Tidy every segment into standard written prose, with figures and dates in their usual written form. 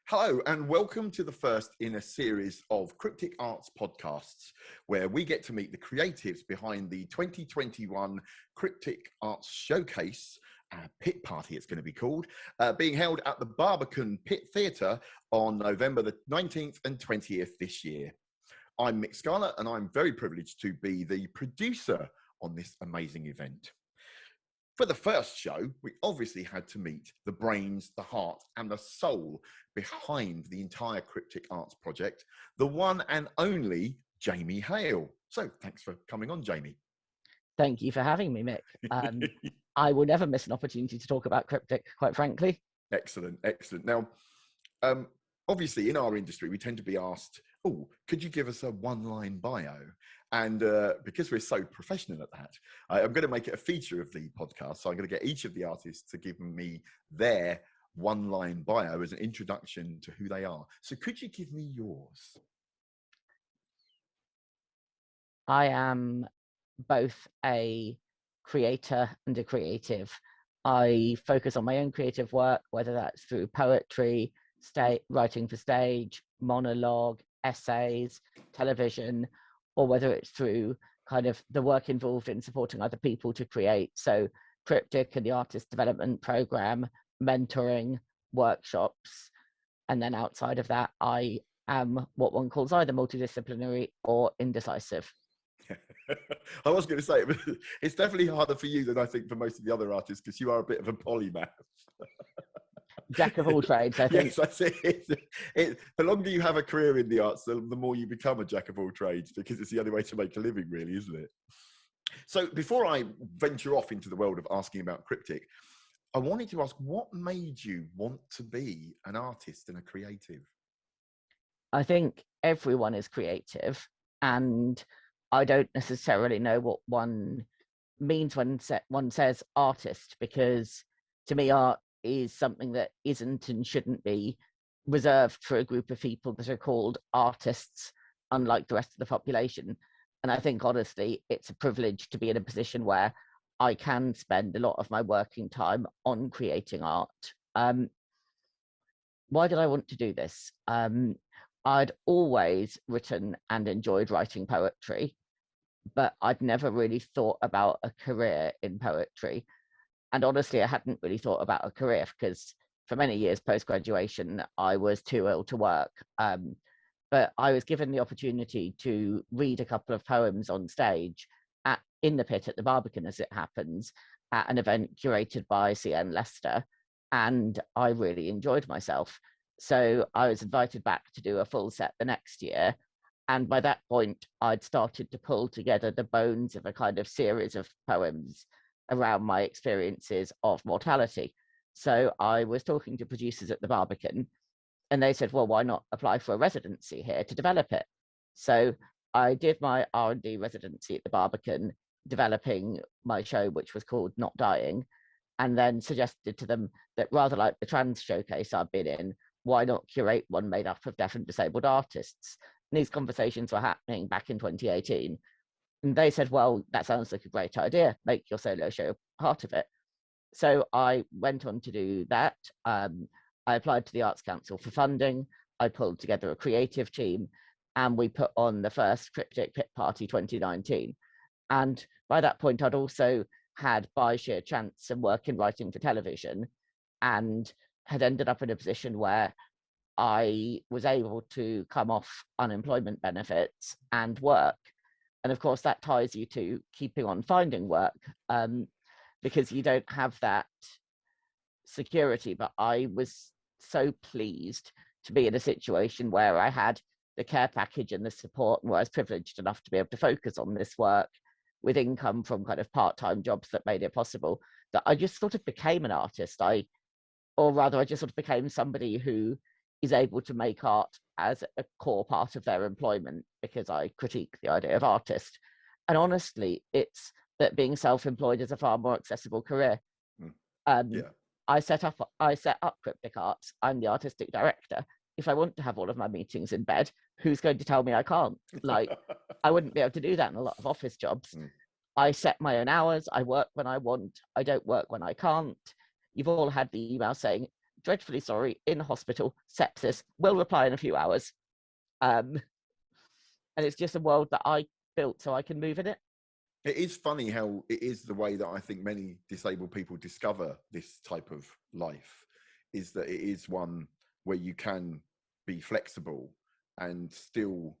Hello and welcome to the first in a series of Cryptic Arts podcasts, where we get to meet the creatives behind the 2021 Cryptic Arts Showcase, Pit Party it's going to be called, being held at the Barbican Pit Theatre on November the 19th and 20th this year. I'm Mick Scarlett and I'm very privileged to be the producer on this amazing event. For the first show, we obviously had to meet the brains, the heart, and the soul behind the entire Cryptic Arts project, the one and only Jamie Hale. So thanks for coming on, Jamie. Thank you for having me, Mick. I will never miss an opportunity to talk about Cryptic, quite frankly. Excellent, excellent. Now, obviously in our industry, we tend to be asked, oh, could you give us a one-line bio? And because we're so professional at that, I'm going to make it a feature of the podcast. So I'm going to get each of the artists to give me their one-line bio as an introduction to who they are. So could you give me yours? I am both a creator and a creative. I focus on my own creative work, whether that's through poetry, writing for stage, monologue, essays, television, or whether it's through kind of the work involved in supporting other people to create. So CRIPtic and the artist development program, mentoring, workshops. And then outside of that, I am what one calls either multidisciplinary or indecisive. I was going to say, it's definitely harder for you than I think for most of the other artists, because you are a bit of a polymath. Jack of all trades, I think. Yes, that's it. The longer you have a career in the arts, the more you become a jack of all trades, because it's the only way to make a living, really, isn't it? So before I venture off into the world of asking about Cryptic, I wanted to ask, what made you want to be an artist and a creative? I think everyone is creative, and I don't necessarily know what one means when one says artist, because to me, art is something that isn't and shouldn't be reserved for a group of people that are called artists, unlike the rest of the population. And I think, honestly, it's a privilege to be in a position where I can spend a lot of my working time on creating art. Why did I want to do this? I'd always written and enjoyed writing poetry, but I'd never really thought about a career in poetry. And honestly, I hadn't really thought about a career because for many years post-graduation, I was too ill to work. But I was given the opportunity to read a couple of poems on stage in the pit at the Barbican, as it happens, at an event curated by CN Leicester. And I really enjoyed myself. So I was invited back to do a full set the next year. And by that point, I'd started to pull together the bones of a kind of series of poems around my experiences of mortality. So I was talking to producers at the Barbican, and they said, well, why not apply for a residency here to develop it? So I did my R&D residency at the Barbican, developing my show, which was called Not Dying, and then suggested to them that rather like the trans showcase I've been in, why not curate one made up of deaf and disabled artists? And these conversations were happening back in 2018. And they said, well, that sounds like a great idea. Make your solo show part of it. So I went on to do that. I applied to the Arts Council for funding. I pulled together a creative team, and we put on the first Cryptic Pit Party 2019. And by that point, I'd also had, by sheer chance, some work in writing for television, and had ended up in a position where I was able to come off unemployment benefits and work. And of course, that ties you to keeping on finding work, because you don't have that security. But I was so pleased to be in a situation where I had the care package and the support, and where I was privileged enough to be able to focus on this work with income from kind of part-time jobs that made it possible, that I just sort of became an artist. I just sort of became somebody who is able to make art as a core part of their employment, because I critique the idea of artist. And honestly, it's that being self-employed is a far more accessible career. I set up Cryptic Arts. I'm the artistic director. If I want to have all of my meetings in bed, who's going to tell me I can't? Like, I wouldn't be able to do that in a lot of office jobs. I set my own hours. I work when I want. I don't work when I can't. You've all had the email saying, dreadfully sorry, in hospital, sepsis, will reply in a few hours. And it's just a world that I built so I can move in it. It is funny how it is the way that I think many disabled people discover this type of life, is that it is one where you can be flexible and still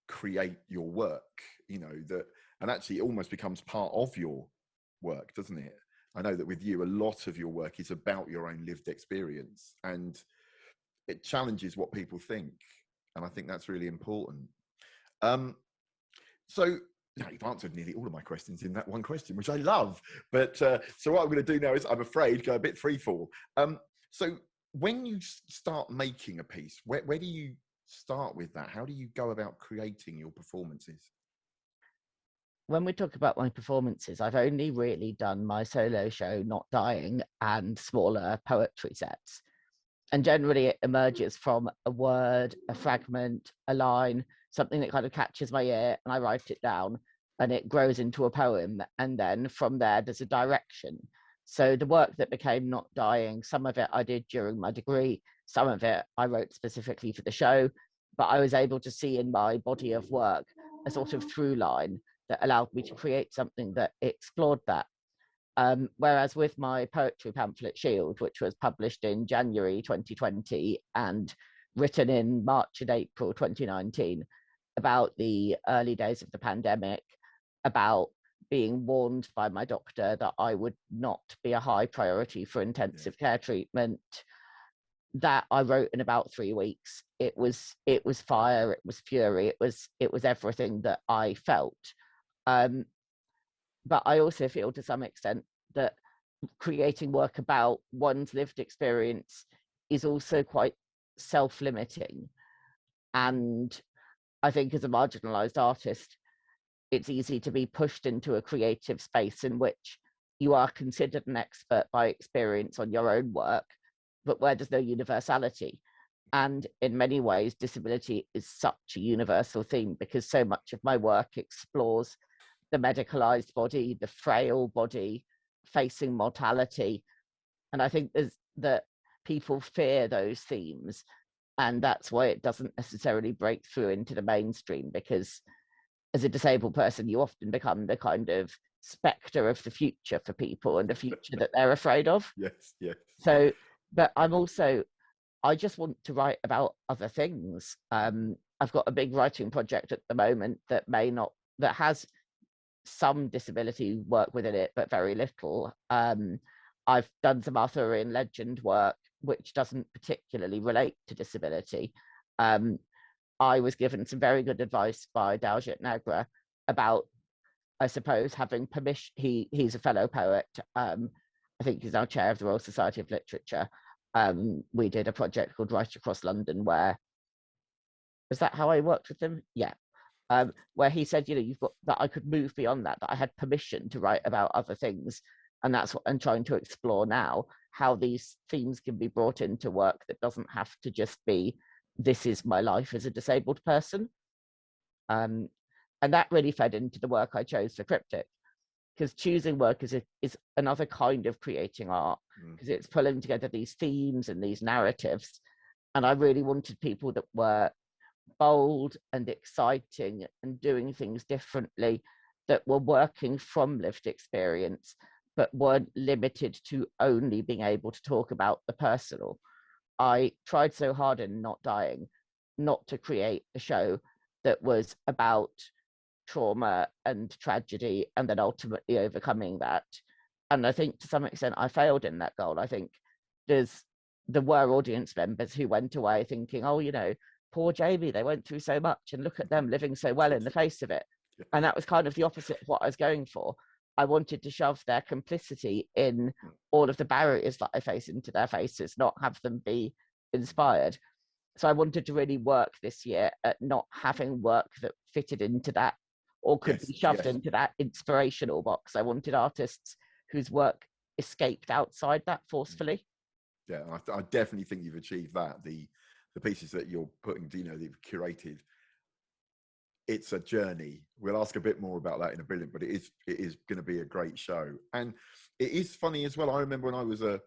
create your work, that, and actually it almost becomes part of your work, doesn't it? I know that with you, a lot of your work is about your own lived experience, and it challenges what people think. And I think that's really important. So you've answered nearly all of my questions in that one question, which I love. But so what I'm going to do now is, I'm afraid, go a bit freefall. So when you start making a piece, where do you start with that? How do you go about creating your performances? When we talk about my performances, I've only really done my solo show, Not Dying, and smaller poetry sets. And generally it emerges from a word, a fragment, a line, something that kind of catches my ear, and I write it down, and it grows into a poem. And then from there, there's a direction. So the work that became Not Dying, some of it I did during my degree, some of it I wrote specifically for the show, but I was able to see in my body of work a sort of through line that allowed me to create something that explored that. Whereas with my poetry pamphlet Shield, which was published in January 2020 and written in March and April 2019, about the early days of the pandemic, about being warned by my doctor that I would not be a high priority for intensive care treatment, that I wrote in about 3 weeks. It was fire, it was fury, it was everything that I felt. But I also feel to some extent that creating work about one's lived experience is also quite self-limiting. And I think as a marginalized artist, it's easy to be pushed into a creative space in which you are considered an expert by experience on your own work, but where there's no universality. And in many ways, disability is such a universal theme, because so much of my work explores the medicalized body, the frail body facing mortality. And I think that people fear those themes. And that's why it doesn't necessarily break through into the mainstream, because as a disabled person, you often become the kind of spectre of the future for people, and the future that they're afraid of. Yes, yes. So, but I just want to write about other things. I've got a big writing project at the moment that has some disability work within it, but very little. I've done some Arthurian legend work, which doesn't particularly relate to disability. I was given some very good advice by Daljit Nagra about, I suppose, having permission. He's a fellow poet. I think he's now chair of the Royal Society of Literature. We did a project called Write Across London, where, is that how I worked with him? Yeah. Where he said, you've got that I could move beyond that I had permission to write about other things. And that's what I'm trying to explore now, how these themes can be brought into work that doesn't have to just be, this is my life as a disabled person. And that really fed into the work I chose for CRIPtic, because choosing work is another kind of creating art, because it's pulling together these themes and these narratives. And I really wanted people that were bold and exciting and doing things differently, that were working from lived experience, but weren't limited to only being able to talk about the personal. I tried so hard in Not Dying not to create a show that was about trauma and tragedy and then ultimately overcoming that. And I think to some extent I failed in that goal. I think there were audience members who went away thinking, oh, poor Jamie, they went through so much and look at them living so well in the face of it. And that was kind of the opposite of what I was going for. I wanted to shove their complicity in all of the barriers that I face into their faces, not have them be inspired. So I wanted to really work this year at not having work that fitted into that or could be shoved into that inspirational box. I wanted artists whose work escaped outside that forcefully. Yeah, I definitely think you've achieved that. The pieces that you're putting, that you've curated, it's a journey. We'll ask a bit more about that in a bit, but it is going to be a great show. And it is funny as well. I remember when I was a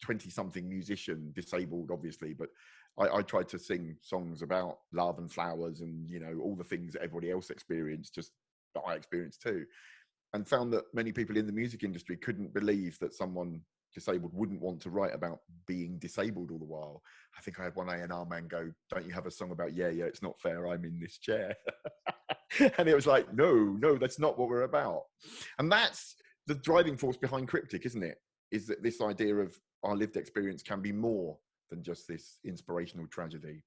20-something musician, disabled obviously, but I tried to sing songs about love and flowers and, you know, all the things that everybody else experienced, just that I experienced too, and found that many people in the music industry couldn't believe that someone disabled wouldn't want to write about being disabled all the while. I think I had one A&R man go, "Don't you have a song about, yeah, it's not fair, I'm in this chair?" And it was like, no, that's not what we're about. And that's the driving force behind CRIPtic, isn't it? Is that this idea of our lived experience can be more than just this inspirational tragedy.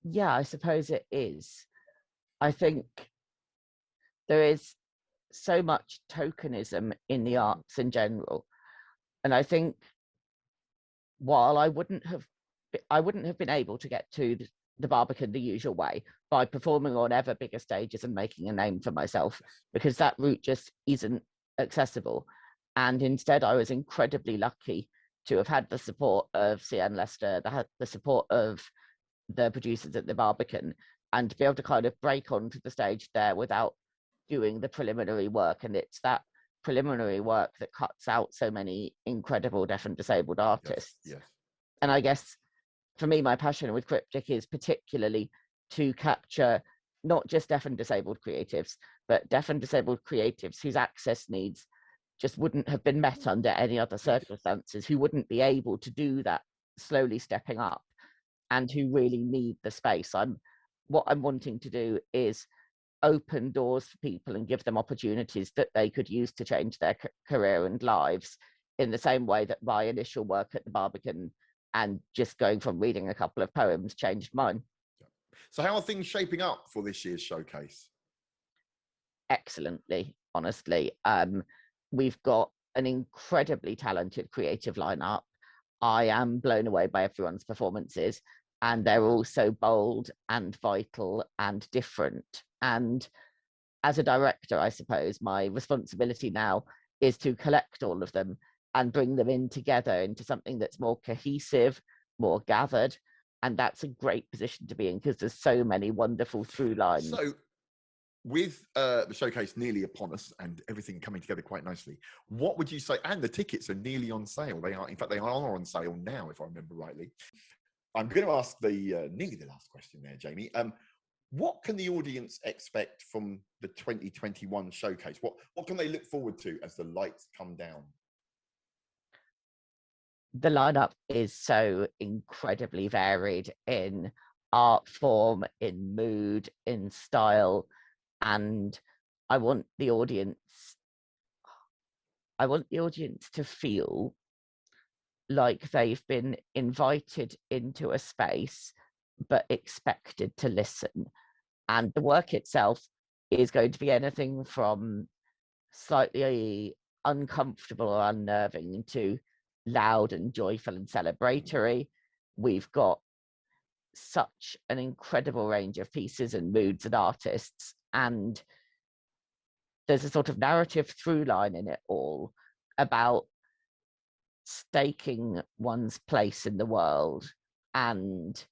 Yeah, I suppose it is. I think there is so much tokenism in the arts in general. And I think while I wouldn't have been able to get to the Barbican the usual way by performing on ever bigger stages and making a name for myself, because that route just isn't accessible. And instead, I was incredibly lucky to have had the support of CN Leicester, the support of the producers at the Barbican, and to be able to kind of break onto the stage there without doing the preliminary work. And it's that preliminary work that cuts out so many incredible deaf and disabled artists. Yes. And I guess for me, my passion with CRIPtic is particularly to capture not just deaf and disabled creatives, but deaf and disabled creatives whose access needs just wouldn't have been met under any other circumstances, who wouldn't be able to do that slowly stepping up, and who really need the space. What I'm wanting to do is open doors for people and give them opportunities that they could use to change their career and lives, in the same way that my initial work at the Barbican and just going from reading a couple of poems changed mine. So how are things shaping up for this year's showcase? Excellently, honestly. We've got an incredibly talented creative lineup. I am blown away by everyone's performances, and they're all so bold and vital and different. And as a director, I suppose my responsibility now is to collect all of them and bring them in together into something that's more cohesive, more gathered. And that's a great position to be in, because there's so many wonderful through lines. So with the showcase nearly upon us and everything coming together quite nicely, what would you say? And the tickets are nearly on sale. They are, in fact, they are on sale now, if I remember rightly. I'm going to ask the nearly the last question there, Jamie. What can the audience expect from the 2021 showcase? What can they look forward to as the lights come down? The lineup is so incredibly varied in art form, in mood, in style, and I want the audience to feel like they've been invited into a space but expected to listen. And the work itself is going to be anything from slightly uncomfortable or unnerving to loud and joyful and celebratory. We've got such an incredible range of pieces and moods and artists, and there's a sort of narrative through line in it all about staking one's place in the world and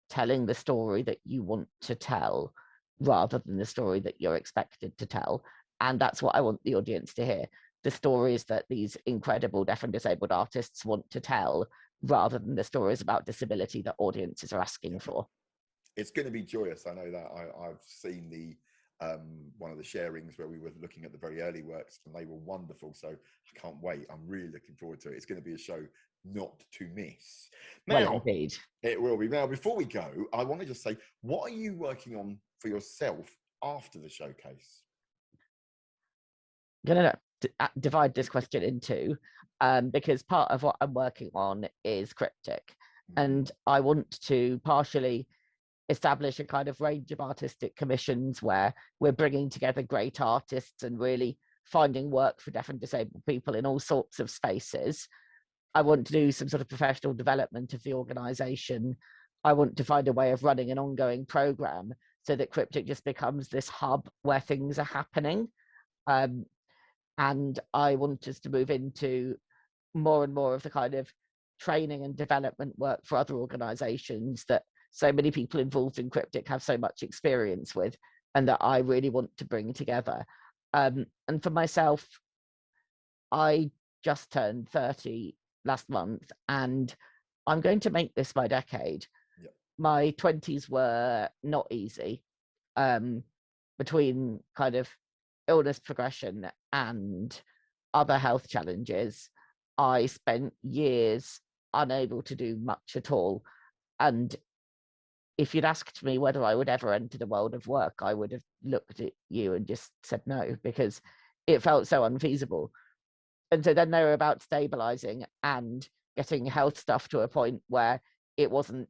telling the story that you want to tell rather than the story that you're expected to tell. And that's what I want the audience to hear, the stories that these incredible deaf and disabled artists want to tell, rather than the stories about disability that audiences are asking for. It's going to be joyous. I know that. I've seen the one of the sharings where we were looking at the very early works, and they were wonderful. So I can't wait. I'm really looking forward to it. It's going to be a show not to miss. Now, well, indeed. It will be. Now, before we go, I want to just say, what are you working on for yourself after the showcase? I'm going to divide this question in two, because part of what I'm working on is CRIPtic, and I want to partially establish a kind of range of artistic commissions where we're bringing together great artists and really finding work for deaf and disabled people in all sorts of spaces. I want to do some sort of professional development of the organization. I want to find a way of running an ongoing program so that CRIPtic just becomes this hub where things are happening. And I want us to move into more and more of the kind of training and development work for other organizations that so many people involved in CRIPtic have so much experience with, and that I really want to bring together. And for myself, I just turned 30 last month, and I'm going to make this my decade. Yep. My 20s were not easy, between kind of illness progression and other health challenges. I spent years unable to do much at all. And if you'd asked me whether I would ever enter the world of work, I would have looked at you and just said no, because it felt so unfeasible. And so then they were about stabilizing and getting health stuff to a point where I wasn't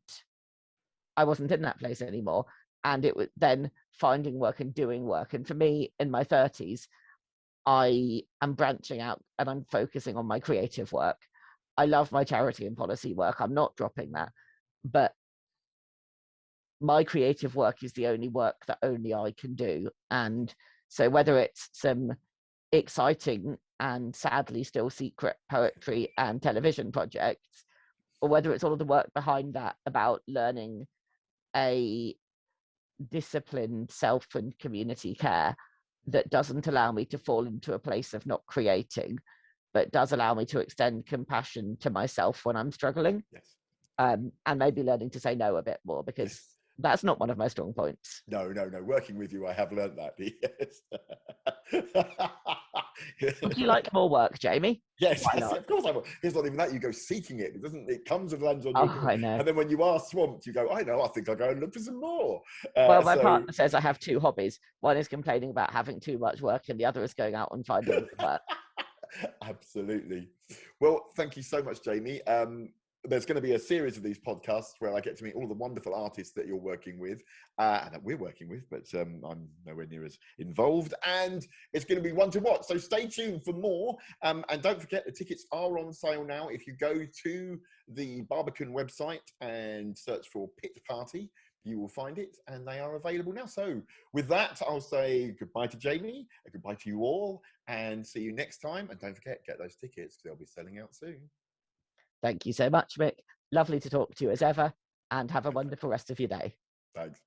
in that place anymore. And it was then finding work and doing work. And for me, in my 30s, I am branching out and I'm focusing on my creative work. I love my charity and policy work. I'm not dropping that. But my creative work is the only work that only I can do. And so whether it's some exciting and sadly still secret poetry and television projects, or whether it's all of the work behind that about learning a disciplined self and community care that doesn't allow me to fall into a place of not creating, but does allow me to extend compassion to myself when I'm struggling. Yes. And maybe learning to say no a bit more, because Yes. that's not one of my strong points. No. Working with you, I have learned that. Yes. Would you like more work, Jamie? Yes, Why not? of course I will. It's not even that. You go seeking it. It doesn't. It comes and lands on Oh, you. I know. And then when you are swamped, you go, I know. I think I'll go and look for some more. Well, my partner says I have two hobbies. One is complaining about having too much work, and the other is going out and finding work. Absolutely. Well, thank you so much, Jamie. There's going to be a series of these podcasts where I get to meet all the wonderful artists that you're working with and that we're working with, but I'm nowhere near as involved, and it's going to be one to watch. So stay tuned for more. And don't forget, the tickets are on sale now. If you go to the Barbican website and search for Pit Party, you will find it, and they are available now. So with that, I'll say goodbye to Jamie, and goodbye to you all, and see you next time. And don't forget, get those tickets because they'll be selling out soon. Thank you so much, Mick. Lovely to talk to you as ever, and have a wonderful rest of your day. Thanks.